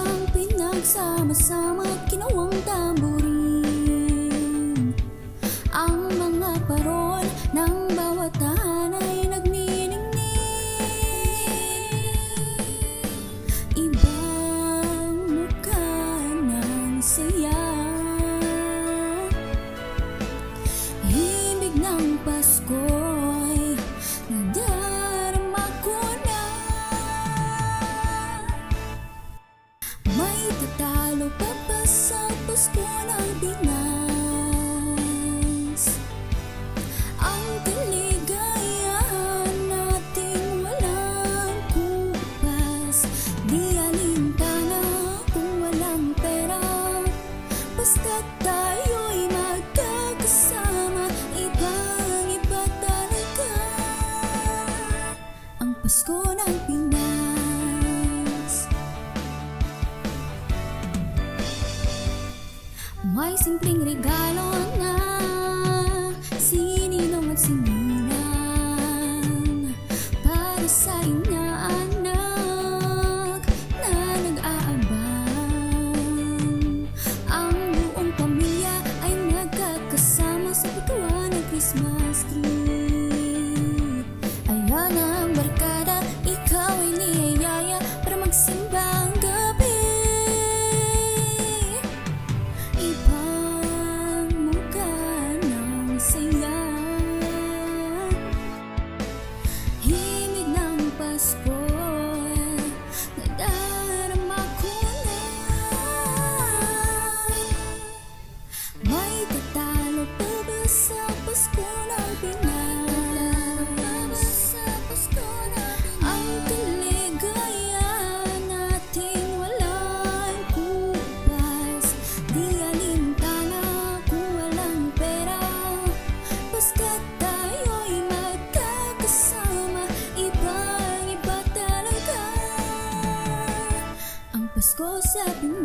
isang pinagsama-sama at ginawang tamborin. Ang mga paron ng bawat tahan ay nagniningning. Ibang mukha ng saya, himig ng Pasko'y nadarama ko na. May tatalo pa ba sa Pasko ng Pinas? Ang kaligayahan nating walang kupas, di alintana kung walang pera. Basta't tayo'y magkakasama, ibang-iba talaga ang Pasko ng Pinas. May simpleng regalo na sininong at sininang para sa inaanak na nag-aabang. Ang buong pamilya ay nagkakasama sa paggawa ng Christmas tree. Ayan ang barkada, ikaw ay niyayaya para magsimba ang gabi. Ibang mukha ng saya, himig ng Pasko, nadarama ko na. May tatalo pa ba sa Pasko ng Pinas? Ang kaligayahan nating walang kupas, di alintana kung walang pera. Basta't tayo'y magkakasama, ibang-iba talaga ang Pasko sa Pinas.